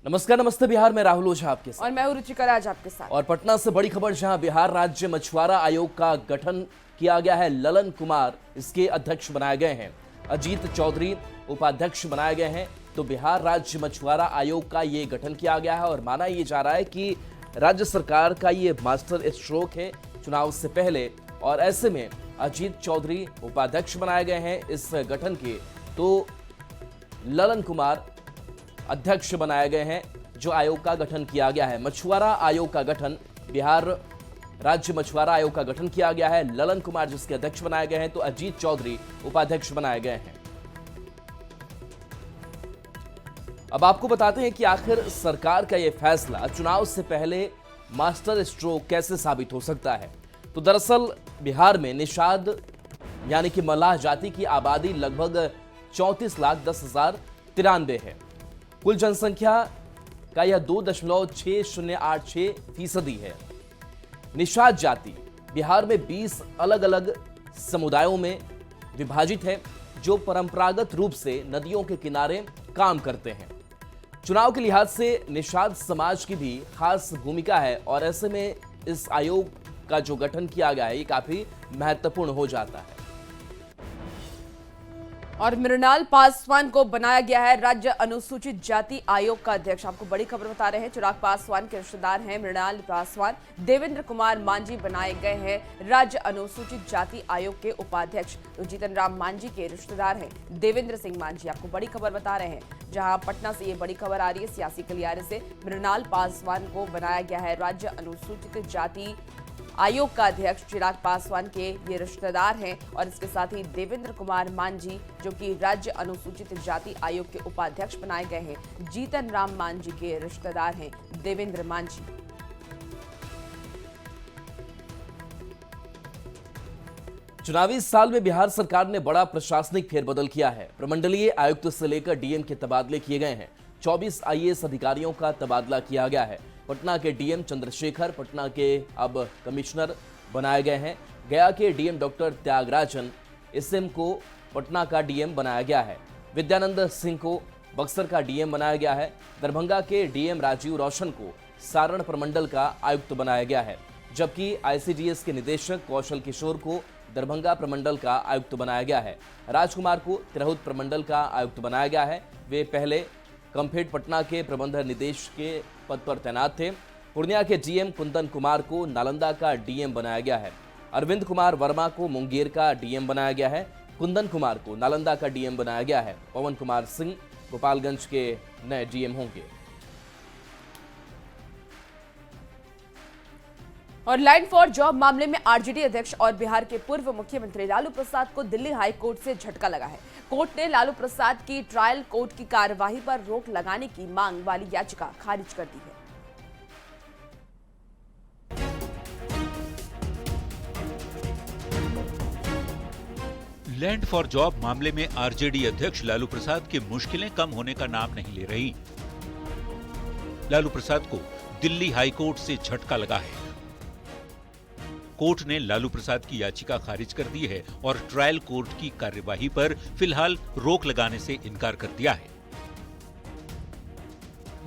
नमस्कार, नमस्ते बिहार में राहुल ओझा आपके साथ। और मैं हूं रुचिका राज आपके साथ। और पटना से बड़ी खबर, जहां बिहार राज्य मछुआरा आयोग का गठन किया गया है। ललन कुमार इसके अध्यक्ष बनाए गए हैं। अजीत चौधरी उपाध्यक्ष बनाए गए हैं। तो बिहार राज्य मछुआरा आयोग का ये गठन किया गया है और माना ये जा रहा है कि राज्य सरकार का ये मास्टर स्ट्रोक है चुनाव से पहले। और ऐसे में अजीत चौधरी उपाध्यक्ष बनाए गए हैं इस गठन के, तो ललन कुमार अध्यक्ष बनाए गए हैं जो आयोग का गठन किया गया है। मछुआरा आयोग का गठन, बिहार राज्य मछुआरा आयोग का गठन किया गया है। ललन कुमार जिसके अध्यक्ष बनाए गए हैं, तो अजीत चौधरी उपाध्यक्ष बनाए गए हैं। अब आपको बताते हैं कि आखिर सरकार का यह फैसला चुनाव से पहले मास्टर स्ट्रोक कैसे साबित हो सकता है। तो दरअसल बिहार में निषाद यानी कि मल्लाह जाति की आबादी लगभग 34,10,093 है। कुल जनसंख्या का यह 2.6086% है। निषाद जाति बिहार में 20 अलग अलग समुदायों में विभाजित है जो परंपरागत रूप से नदियों के किनारे काम करते हैं। चुनाव के लिहाज से निषाद समाज की भी खास भूमिका है और ऐसे में इस आयोग का जो गठन किया गया है ये काफी महत्वपूर्ण हो जाता है। और मृणाल पासवान को बनाया गया है राज्य अनुसूचित जाति आयोग का अध्यक्ष। आपको बड़ी खबर बता रहे हैं, चिराग पासवान के रिश्तेदार हैं मृणाल पासवान। देवेंद्र कुमार मांझी बनाए गए हैं राज्य अनुसूचित जाति आयोग के उपाध्यक्ष। तो जीतन राम मांझी के रिश्तेदार हैं देवेंद्र सिंह मांझी। आपको बड़ी खबर बता रहे हैं, जहां पटना से ये बड़ी खबर आ रही है सियासी गलियारे से। मृणाल पासवान को बनाया गया है राज्य अनुसूचित जाति आयोग का अध्यक्ष। चिराग पासवान के ये रिश्तेदार हैं और इसके साथ ही देवेंद्र कुमार मांझी जो कि राज्य अनुसूचित जाति आयोग के उपाध्यक्ष बनाए गए हैं। जीतन राम मांझी के रिश्तेदार हैं देवेंद्र मांझी। चुनावी साल में बिहार सरकार ने बड़ा प्रशासनिक फेरबदल किया है। प्रमंडलीय आयुक्त से लेकर डीएम के तबादले किए गए हैं। 24 आईएएस अधिकारियों का तबादला किया गया है। पटना के डीएम चंद्रशेखर पटना के अब कमिश्नर बनाए गए हैं। गया के डीएम डॉक्टर त्यागराजन एसएम को पटना का डीएम बनाया गया है। विद्यानंद सिंह को बक्सर का डीएम बनाया गया है। दरभंगा के डीएम राजीव रोशन को सारण प्रमंडल का आयुक्त बनाया गया है, जबकि आईसीडीएस के निदेशक कौशल किशोर को दरभंगा प्रमंडल का आयुक्त बनाया गया है। राजकुमार को तिरहुत प्रमंडल का आयुक्त बनाया गया है। वे पहले कम्फेड पटना के प्रबंध निदेशक के पद पर तैनात थे। पूर्णिया के डीएम कुंदन कुमार को नालंदा का डीएम बनाया गया है। अरविंद कुमार वर्मा को मुंगेर का डीएम बनाया गया है। कुंदन कुमार को नालंदा का डीएम बनाया गया है। पवन कुमार सिंह गोपालगंज के नए डीएम होंगे। और लाइन फॉर जॉब मामले में आरजेडी अध्यक्ष और बिहार के पूर्व मुख्यमंत्री लालू प्रसाद को दिल्ली हाई कोर्ट से झटका लगा है। कोर्ट ने लालू प्रसाद की ट्रायल कोर्ट की कार्यवाही पर रोक लगाने की मांग वाली याचिका खारिज कर दी है। लैंड फॉर जॉब मामले में आरजेडी अध्यक्ष लालू प्रसाद की मुश्किलें कम होने का नाम नहीं ले रही। लालू प्रसाद को दिल्ली हाई कोर्ट से झटका लगा है। कोर्ट ने लालू प्रसाद की याचिका खारिज कर दी है और ट्रायल कोर्ट की कार्यवाही पर फिलहाल रोक लगाने से इनकार कर दिया है।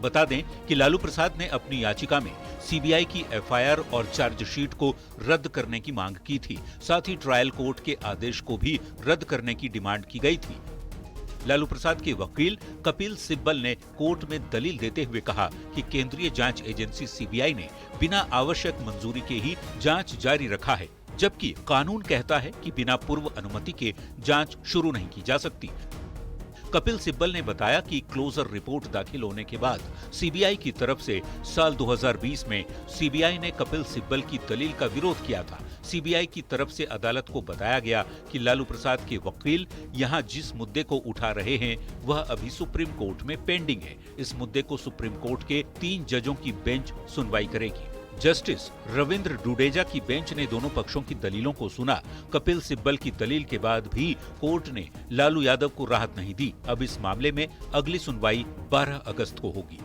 बता दें कि लालू प्रसाद ने अपनी याचिका में सीबीआई की एफआईआर और चार्जशीट को रद्द करने की मांग की थी। साथ ही ट्रायल कोर्ट के आदेश को भी रद्द करने की डिमांड की गई थी। लालू प्रसाद के वकील कपिल सिब्बल ने कोर्ट में दलील देते हुए कहा कि केंद्रीय जांच एजेंसी सीबीआई ने बिना आवश्यक मंजूरी के ही जांच जारी रखा है, जबकि कानून कहता है कि बिना पूर्व अनुमति के जांच शुरू नहीं की जा सकती। कपिल सिब्बल ने बताया कि क्लोजर रिपोर्ट दाखिल होने के बाद सीबीआई की तरफ से साल 2020 में सीबीआई ने कपिल सिब्बल की दलील का विरोध किया था। सीबीआई की तरफ से अदालत को बताया गया कि लालू प्रसाद के वकील यहां जिस मुद्दे को उठा रहे हैं वह अभी सुप्रीम कोर्ट में पेंडिंग है। इस मुद्दे को सुप्रीम कोर्ट के 3 जजों की बेंच सुनवाई करेगी। जस्टिस रविंद्र डुडेजा की बेंच ने दोनों पक्षों की दलीलों को सुना। कपिल सिब्बल की दलील के बाद भी कोर्ट ने लालू यादव को राहत नहीं दी। अब इस मामले में अगली सुनवाई 12 अगस्त को होगी।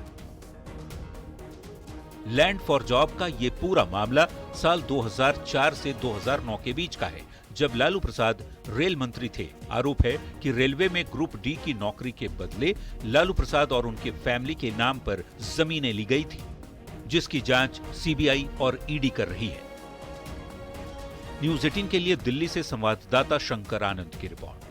लैंड फॉर जॉब का ये पूरा मामला साल 2004 से 2009 के बीच का है, जब लालू प्रसाद रेल मंत्री थे। आरोप है कि रेलवे में ग्रुप डी की नौकरी के बदले लालू प्रसाद और उनके फैमिली के नाम पर जमीनें ली गई थी, जिसकी जांच सीबीआई और ईडी कर रही है। न्यूज 18 के लिए दिल्ली से संवाददाता शंकर आनंद की रिपोर्ट।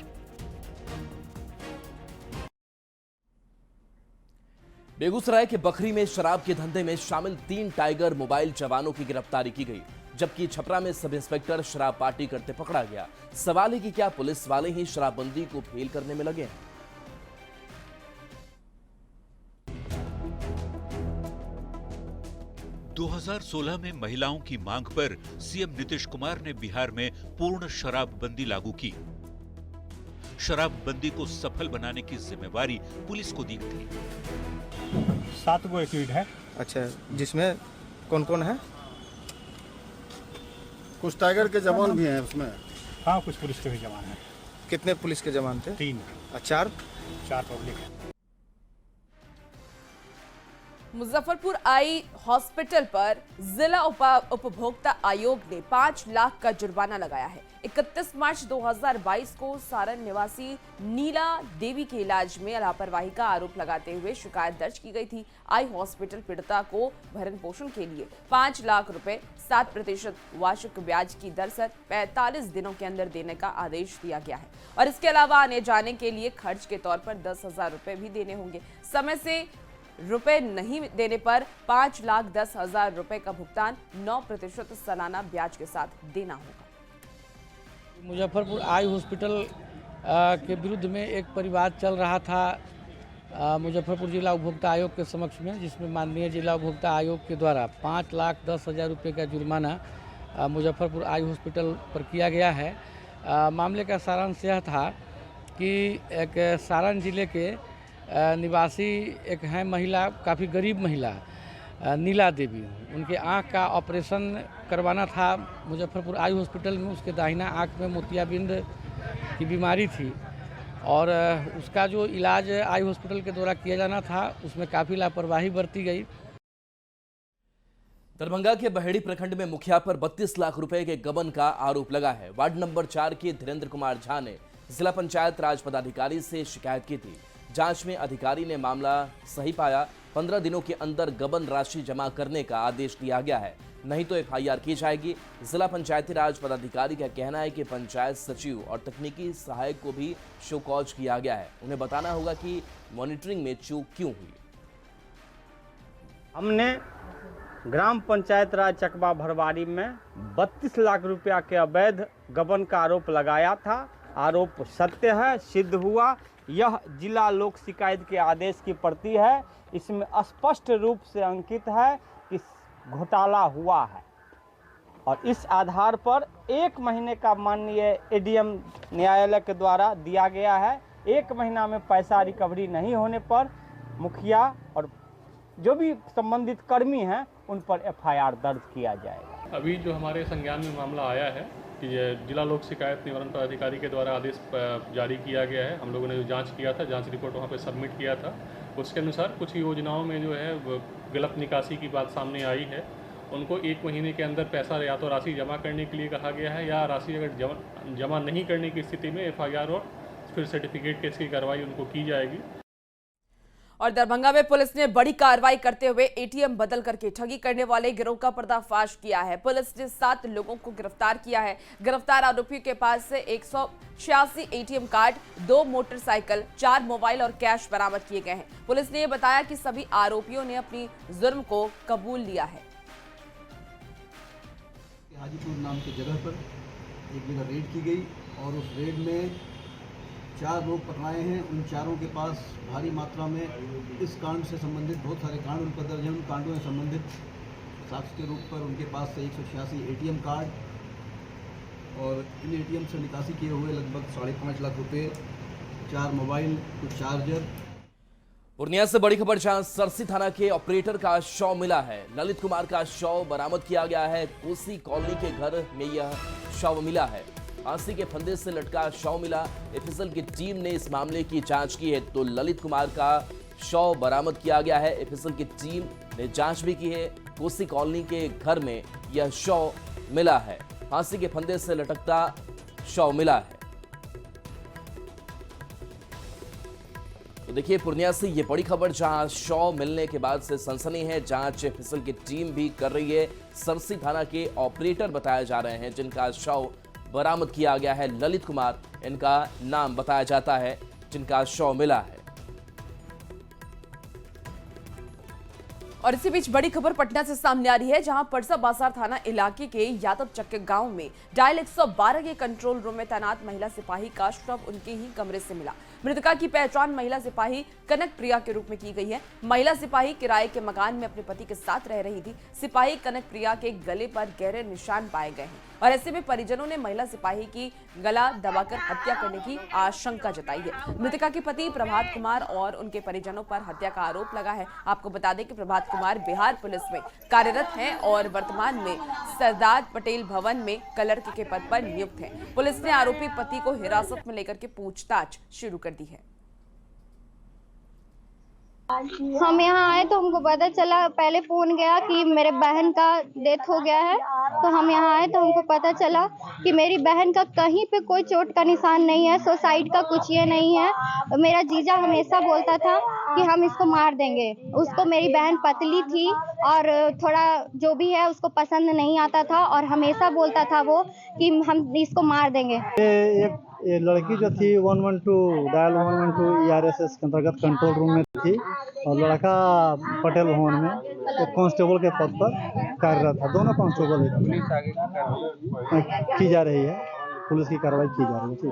बेगूसराय के बखरी में शराब के धंधे में शामिल 3 टाइगर मोबाइल जवानों की गिरफ्तारी की गई, जबकि छपरा में सब इंस्पेक्टर शराब पार्टी करते पकड़ा गया। सवाल है कि क्या पुलिस वाले ही शराबबंदी को फेल करने में लगे हैं? – 2016 में महिलाओं की मांग पर सीएम नीतीश कुमार ने बिहार में पूर्ण शराबबंदी लागू की। शराबबंदी को सफल बनाने की जिम्मेवारी पुलिस को दी थी। 7 गो एक्यूट है। अच्छा, जिसमें कौन कौन है? कुछ टाइगर के जवान भी हैं उसमें। हाँ, कुछ पुलिस के भी जवान हैं। कितने पुलिस के जवान थे? 3। 4 पब्लिक है। मुजफ्फरपुर आई हॉस्पिटल पर जिला उपभोक्ता आयोग ने 5 लाख का जुर्माना लगाया है। 31 मार्च 2022 को सारण निवासी नीला देवी के इलाज में लापरवाही का आरोप लगाते हुए शिकायत दर्ज की गई थी। आई हॉस्पिटल पीड़िता को भरण पोषण के लिए 5 लाख रुपए 7% वार्षिक ब्याज की दर से 45 दिनों के अंदर देने का आदेश दिया गया है और इसके अलावा आने जाने के लिए खर्च के तौर पर 10,000 रुपए भी देने होंगे। समय से रुपए नहीं देने पर 5,10,000 रुपए का भुगतान 9% सालाना ब्याज के साथ देना होगा। मुजफ्फरपुर आई हॉस्पिटल के विरुद्ध में एक परिवाद चल रहा था मुजफ्फरपुर जिला उपभोक्ता आयोग के समक्ष में, जिसमें माननीय जिला उपभोक्ता आयोग के द्वारा 5,10,000 रुपये का जुर्माना मुजफ्फरपुर आई हॉस्पिटल पर किया गया है। मामले का सारांश यह था कि एक सारण जिले के निवासी एक हैं महिला, काफ़ी गरीब महिला नीला देवी, उनके आँख का ऑपरेशन करवाना था मुजफ्फरपुर आई हॉस्पिटल में। उसके दाहिना आँख में मोतियाबिंद की बीमारी थी और उसका जो इलाज आई हॉस्पिटल के द्वारा किया जाना था उसमें काफ़ी लापरवाही बरती गई। दरभंगा के बहेड़ी प्रखंड में मुखिया पर 32 लाख रुपए के गबन का आरोप लगा है। वार्ड नंबर 4 के धीरेन्द्र कुमार झा ने जिला पंचायत राज पदाधिकारी से शिकायत की थी। जांच में अधिकारी ने मामला सही पाया। 15 दिनों के अंदर गबन राशि जमा करने का आदेश दिया गया है, नहीं तो एफआईआर की जाएगी। जिला पंचायती राज पदाधिकारी का कहना है कि पंचायत सचिव और तकनीकी सहायक को भी शो कॉज किया गया है। उन्हें बताना होगा कि मॉनिटरिंग में चूक क्यों हुई। हमने ग्राम पंचायत राज चकबा भरवाड़ी में 32 लाख रुपया के अवैध गबन का आरोप लगाया था। आरोप सत्य है, सिद्ध हुआ। यह जिला लोक शिकायत के आदेश की प्रति है। इसमें स्पष्ट रूप से अंकित है कि घोटाला हुआ है और इस आधार पर 1 महीने का माननीय एडीएम न्यायालय के द्वारा दिया गया है। 1 महीना में पैसा रिकवरी नहीं होने पर मुखिया और जो भी संबंधित कर्मी हैं उन पर एफआईआर दर्ज किया जाएगा। अभी जो हमारे संज्ञान में मामला आया है कि जिला लोक शिकायत निवारण पदाधिकारी के द्वारा आदेश जारी किया गया है। हम लोगों ने जो जांच किया था, जांच रिपोर्ट वहां पे सबमिट किया था, उसके अनुसार कुछ योजनाओं में जो है गलत निकासी की बात सामने आई है। उनको 1 महीने के अंदर पैसा या तो राशि जमा करने के लिए कहा गया है या राशि अगर जमा नहीं करने की स्थिति में एफआईआर और फिर सर्टिफिकेट केस की कार्रवाई उनको की जाएगी। और दरभंगा में पुलिस ने बड़ी कार्रवाई करते हुए एटीएम बदल करके ठगी करने वाले गिरोह का पर्दाफाश किया है। पुलिस ने 7 लोगों को गिरफ्तार किया है। गिरफ्तार आरोपियों के पास से 186 एटीएम कार्ड, 2 मोटरसाइकिल, 4 मोबाइल और कैश बरामद किए गए हैं। पुलिस ने यह बताया कि सभी आरोपियों ने अपनी जुर्म को कबूल लिया है। हाजीपुर नाम की जगह पर एक जगह रेड की गई और उस रेड में 4 लोग पकड़ाए हैं। उन चारों के पास भारी मात्रा में इस कांड से संबंधित बहुत सारे कांड उन पर दर्ज हैं। उन कांडों से संबंधित साक्ष्य के रूप पर उनके पास से 186 एटीएम कार्ड और इन एटीएम से निकासी किए हुए लगभग 5.5 लाख रुपए, 4 मोबाइल, कुछ चार्जर। पूर्णिया से बड़ी खबर, जहां सरसी थाना के ऑपरेटर का शव मिला है। ललित कुमार का शव बरामद किया गया है। कोसी कॉलोनी के घर में यह शव मिला है। फांसी के फंदे से लटका शव मिला। एफएसएल की टीम ने इस मामले की जांच की है तो ललित कुमार का शव बरामद किया गया है। एफएसएल की टीम ने जांच भी की है। कोसी कॉलोनी के घर में यह शव मिला है। फांसी के फंदे से लटकता शव मिला है। तो देखिए, पूर्णिया से ये बड़ी खबर, जहां शव मिलने के बाद से सनसनी है। जांच फिसल की टीम भी कर रही है। सरसी थाना के ऑपरेटर बताए जा रहे हैं जिनका शव बरामद किया गया है। ललित कुमार इनका नाम बताया जाता है, जिनका शव मिला है। और इसी बीच बड़ी खबर पटना से सामने आ रही है, जहां परसा बाजार थाना इलाके के यादव चक्के गांव में डायल 112 के कंट्रोल रूम में तैनात महिला सिपाही का शव उनके ही कमरे से मिला। मृतका की पहचान महिला सिपाही कनक प्रिया के रूप में की गई है। महिला सिपाही किराए के मकान में अपने पति के साथ रह रही थी। सिपाही कनक प्रिया के गले पर गहरे निशान पाए गए हैं और ऐसे में परिजनों ने महिला सिपाही की गला दबाकर हत्या करने की आशंका जताई है। मृतका के पति प्रभात कुमार और उनके परिजनों पर हत्या का आरोप लगा है। आपको बता दें कि प्रभात कुमार बिहार पुलिस में कार्यरत हैं और वर्तमान में सरदार पटेल भवन में क्लर्क के पद पर नियुक्त हैं। पुलिस ने आरोपी पति को हिरासत में लेकर के पूछताछ शुरू कर दी है। हम यहाँ आए तो हमको पता चला, पहले फोन गया कि मेरे बहन का डेथ हो गया है। तो हम यहाँ आए तो हमको पता चला कि मेरी बहन का कहीं पे कोई चोट का निशान नहीं है, सुसाइड का कुछ ये नहीं है। मेरा जीजा हमेशा बोलता था कि हम इसको मार देंगे। उसको मेरी बहन पतली थी और थोड़ा जो भी है उसको पसंद नहीं आता था और हमेशा बोलता था वो कि हम इसको मार देंगे। ये लड़की जो थी 112 डायल 112 ERSS के अंतर्गत कंट्रोल रूम में थी और लड़का पटेल भवन में एक कांस्टेबल के पद पर कार्यरत था। दोनों कांस्टेबल की जा रही है, पुलिस की कार्रवाई की जा रही है।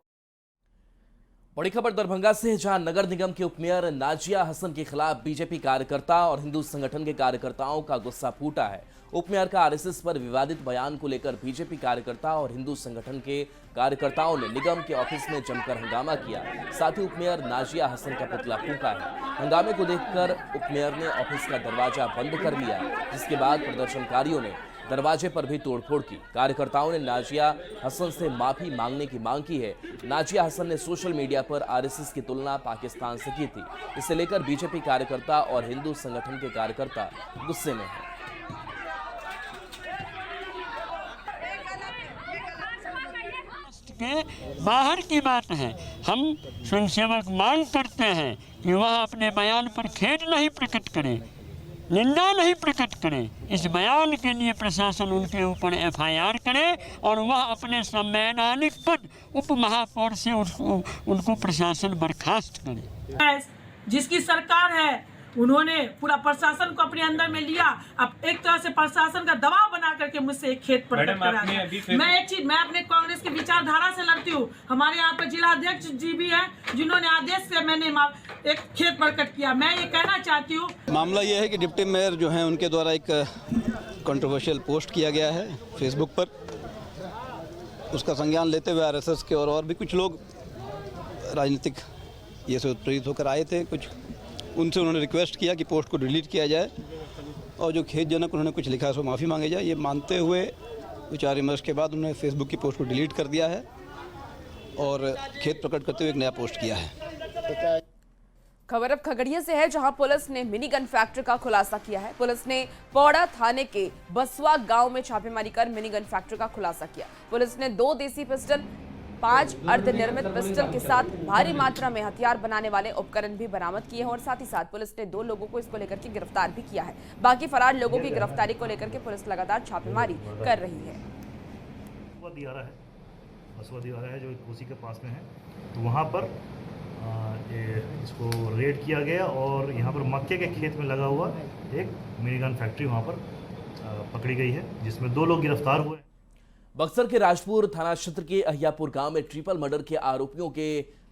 बड़ी खबर दरभंगा से, जहां नगर निगम के उपमेयर नाजिया हसन के खिलाफ बीजेपी कार्यकर्ता और हिंदू संगठन के कार्यकर्ताओं का गुस्सा फूटा है। उपमेयर का आरएसएस पर विवादित बयान को लेकर बीजेपी कार्यकर्ता और हिंदू संगठन के कार्यकर्ताओं ने निगम के ऑफिस में जमकर हंगामा किया। साथ ही उपमेयर नाजिया हसन का पुतला फूंका है। हंगामे को देखकर उपमेयर ने ऑफिस का दरवाजा बंद कर लिया, जिसके बाद प्रदर्शनकारियों ने दरवाजे पर भी तोड़फोड़ की। कार्यकर्ताओं ने नाजिया हसन से माफी मांगने की मांग की है। नाजिया हसन ने सोशल मीडिया पर आरएसएस की तुलना पाकिस्तान से की थी। इसे लेकर बीजेपी कार्यकर्ता और हिंदू संगठन के कार्यकर्ता गुस्से में हैं। बाहर की बात है, हम स्वयंसेवक मांग करते हैं कि वह अपने बयान पर खेद नहीं प्रकट करें, निंदा नहीं प्रकट करें। इस बयान के लिए प्रशासन उनके ऊपर FIR करे और वह अपने संवैधानिक पद उप महापौर से उनको प्रशासन बर्खास्त करे। जिसकी सरकार है उन्होंने पूरा प्रशासन को अपने अंदर में लिया। अब एक तरह से प्रशासन का दबाव बना करके मुझसे एक खेत प्रकट करा। मैं अपने कांग्रेस की विचारधारा से लड़ती हूँ। हमारे यहाँ पे जिला अध्यक्ष जी भी हैं जिन्होंने आदेश से मैंने एक खेत प्रकट किया। मैं ये कहना चाहती हूँ, मामला ये है कि डिप्टी मेयर जो है उनके द्वारा एक कंट्रोवर्शियल पोस्ट किया गया है फेसबुक पर। उसका संज्ञान लेते हुए RSS के और भी कुछ लोग राजनीतिक ये से उत्प्रेरित होकर आए थे। कुछ उनसे उन्होंने रिक्वेस्ट किया कि पोस्ट को डिलीट किया जाए और जो खेदजनक उन्होंने कुछ लिखा है उसको माफ़ी मांगी जाए। ये मानते हुए विचार विमर्श के बाद उन्होंने फेसबुक की पोस्ट को डिलीट कर दिया है और खेद प्रकट करते हुए एक नया पोस्ट किया है। खबर अब खगड़िया से है, जहां पुलिस ने मिनी गन फैक्ट्री का खुलासा किया है। पुलिस ने पौड़ा थाने के बसवा गांव में छापेमारी कर मिनी गन फैक्ट्री का खुलासा किया। पुलिस ने 2 देसी पिस्टल, 5 अर्धनिर्मित पिस्टल के साथ भारी मात्रा में हथियार बनाने वाले उपकरण भी बरामद किए हैं और साथ ही साथ पुलिस ने 2 लोगों को इसको लेकर के गिरफ्तार भी किया है। बाकी फरार लोगों की गिरफ्तारी को लेकर के पुलिस लगातार छापेमारी कर रही है। बसवा दिवारा है जो कोसी के पास में है, तो वहाँ पर इसको रेड किया गया और यहाँ पर मक्के के खेत में लगा हुआ एक मिनीगन फैक्ट्री वहाँ पर पकड़ी गई है, जिसमें 2 लोग गिरफ्तार हुए। बक्सर के राजपुर थाना क्षेत्र के अहियापुर गांव में ट्रिपल मर्डर के आरोपियों के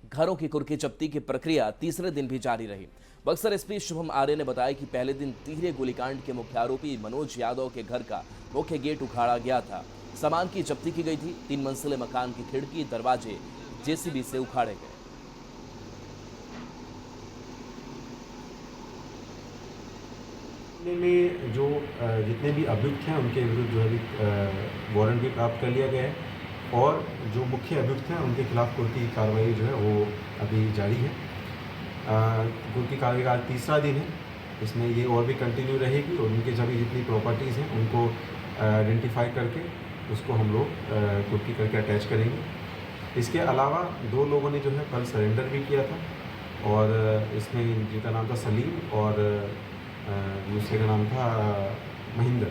घरों की कुर्की जब्ती की प्रक्रिया तीसरे दिन भी जारी रही। बक्सर एसपी शुभम आर्य ने बताया कि पहले दिन तिहरे गोलीकांड के मुख्य आरोपी मनोज यादव के घर का मुख्य गेट उखाड़ा गया था। सामान की जब्ती की गई थी। 3 मंजिले मकान की खिड़की दरवाजे JCB से उखाड़े गए। में जो जितने भी अभियुक्त हैं उनके विरुद्ध जो है वारंट भी प्राप्त कर लिया गया है और जो मुख्य अभियुक्त हैं उनके खिलाफ कुर्की की कार्रवाई जो है वो अभी जारी है। कुर्की कार्रवाई का आज तीसरा दिन है। इसमें ये और भी कंटिन्यू रहेगी और उनके सभी जितनी प्रॉपर्टीज़ हैं उनको आइडेंटिफाई करके उसको हम लोग कुर्की करके अटैच करेंगे इसके अलावा 2 लोगों ने जो है कल सरेंडर भी किया था, और इसमें जिनका नाम था सलीम और दूसरे का नाम था महेंद्र।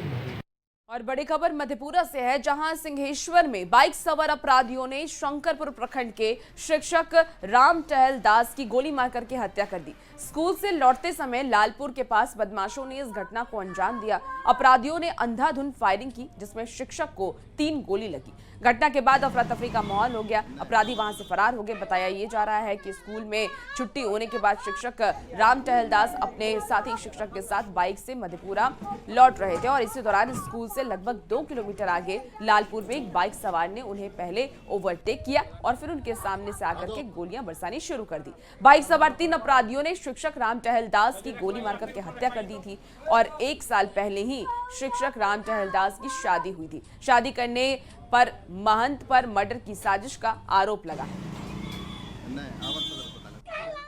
और बड़ी खबर मधेपुरा से है, जहां सिंहेश्वर में बाइक सवार अपराधियों ने शंकरपुर प्रखंड के शिक्षक राम टहल दास की गोली मार करके हत्या कर दी। स्कूल से लौटते समय लालपुर के पास बदमाशों ने इस घटना को अंजाम दिया। अपराधियों ने अंधाधुंध फायरिंग की, जिसमें शिक्षक को 3 गोली लगी। घटना के बाद अफरा तफरी का माहौल हो गया। अपराधी वहां से फरार हो गए। बताया ये जा रहा है कि स्कूल में छुट्टी होने के बाद शिक्षक राम टहल दास अपने साथी शिक्षक के साथ बाइक से मधेपुरा लौट रहे थे, और इसी दौरान स्कूल से लगभग 2 किलोमीटर आगे लालपुर में एक बाइक सवार ने उन्हें पहले ओवरटेक किया और फिर उनके सामने से आकर के गोलियां बरसानी शुरू कर दी। बाइक सवार 3 अपराधियों ने शिक्षक राम टहल दास की गोली मारकर के हत्या कर दी थी, और 1 साल पहले ही शिक्षक राम टहल दास की शादी हुई थी। शादी करने पर महंत पर मर्डर की साजिश का आरोप लगा है।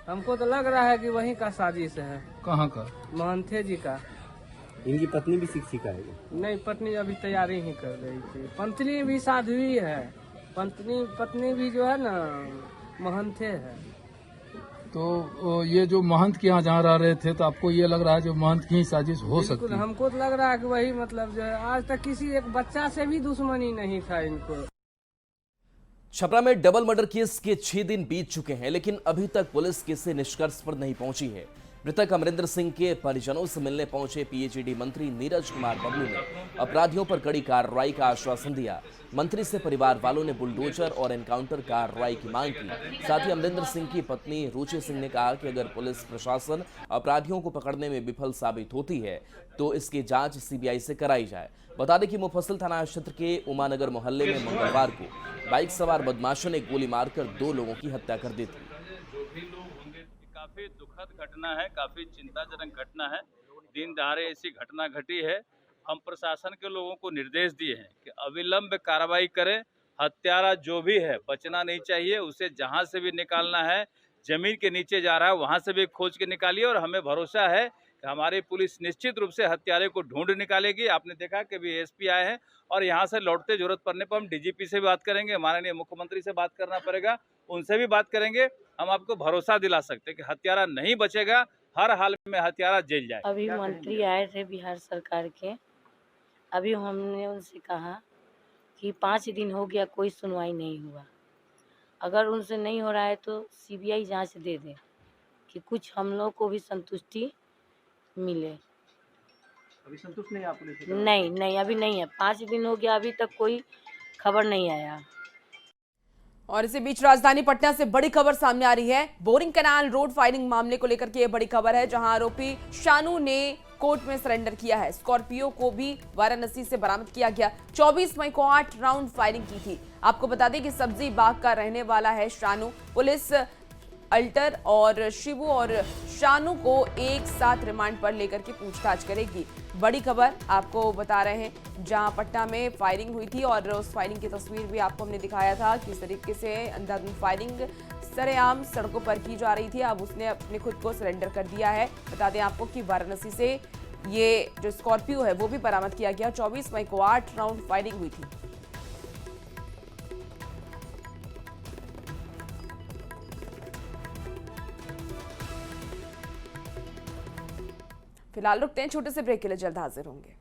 हमको तो लग रहा है कि वहीं का साजिश है। कहाँ का? महंथे जी का। इनकी पत्नी भी शिक्षिका है? नहीं, पत्नी अभी तैयारी ही कर रही थी। पत्नी भी साध्वी है। पत्नी भी जो है ना महंथे है। तो ये जो महंत के यहाँ जहाँ रह रहे थे, तो आपको ये लग रहा है जो महंत की ही साजिश हो सकती है? हमको तो लग रहा है कि वही, मतलब जो है आज तक किसी एक बच्चा से भी दुश्मनी नहीं था इनको। छपरा में डबल मर्डर केस के 6 दिन बीत चुके हैं, लेकिन अभी तक पुलिस किसी निष्कर्ष पर नहीं पहुंची है। मृतक अमरिंदर सिंह के परिजनों से मिलने पहुंचे पीएचईडी मंत्री नीरज कुमार बबलू ने अपराधियों पर कड़ी कार्रवाई का आश्वासन दिया। मंत्री से परिवार वालों ने बुलडोजर और एनकाउंटर कार्रवाई की मांग की। साथ ही अमरिंदर सिंह की पत्नी रुचि सिंह ने कहा कि अगर पुलिस प्रशासन अपराधियों को पकड़ने में विफल साबित होती है तो इसकी जांच सीबीआई से कराई जाए। बता दें कि मुफस्सिल थाना क्षेत्र के उमानगर मोहल्ले में मंगलवार को बाइक सवार बदमाशों ने गोली मारकर 2 लोगों की हत्या कर दी थी। काफी दुखद घटना है, काफी चिंताजनक घटना है। दिन दहाड़े ऐसी घटना घटी है। हम प्रशासन के लोगों को निर्देश दिए हैं कि अविलंब कार्रवाई करें। हत्यारा जो भी है बचना नहीं चाहिए, उसे जहां से भी निकालना है, जमीन के नीचे जा रहा है वहां से भी खोज के निकालिए, और हमें भरोसा है कि हमारी पुलिस निश्चित रूप से हत्यारे को ढूंढ निकालेगी। आपने देखा कि भी एसपी आए हैं, और यहाँ से लौटते जरूरत पड़ने पर हम डीजीपी से भी बात करेंगे, माननीय मुख्यमंत्री से बात करना पड़ेगा, उनसे भी बात करेंगे। हम आपको भरोसा दिला सकते हैं कि हत्यारा नहीं बचेगा, हर हाल में हत्यारा जेल जाए। अभी मंत्री आए थे बिहार सरकार के, अभी हमने उनसे कहा कि 5 दिन हो गया कोई सुनवाई नहीं हुआ। अगर उनसे नहीं हो रहा है तो सीबीआई जांच दे दे कि कुछ हम लोग को भी संतुष्टि मिले। अभी संतुष्ट नहीं आप पुलिस? नहीं, अभी नहीं है। 5 दिन हो गया, अभी तक कोई खबर नहीं आया। और इसी बीच राजधानी पटना से बड़ी खबर सामने आ रही है। बोरिंग कैनाल रोड फायरिंग मामले को लेकर के ये बड़ी खबर है, जहां आरोपी शानू ने कोर्ट में सरेंडर किया है। स्कॉर्पियो को भी वाराणसी से बरामद किया गया। 24 मई को 8 राउंड फायरिंग की थी। आपको बता दें कि सब्जी बाग का रहने वाला है शानू। पुलिस अल्टर और शिबू और शानू को एक साथ रिमांड पर लेकर के पूछताछ करेगी। बड़ी खबर आपको बता रहे हैं, जहां पटना में फायरिंग हुई थी और उस फायरिंग की तस्वीर भी आपको हमने दिखाया था, किस तरीके से अंधाधुंध फायरिंग सरेआम सड़कों पर की जा रही थी। अब उसने अपने खुद को सरेंडर कर दिया है। बता दें आपको कि वाराणसी से ये जो स्कॉर्पियो है वो भी बरामद किया गया। 24 मई को 8 राउंड फायरिंग हुई थी। फिलहाल रुकते हैं छोटे से ब्रेक के लिए, जल्द हाजिर होंगे।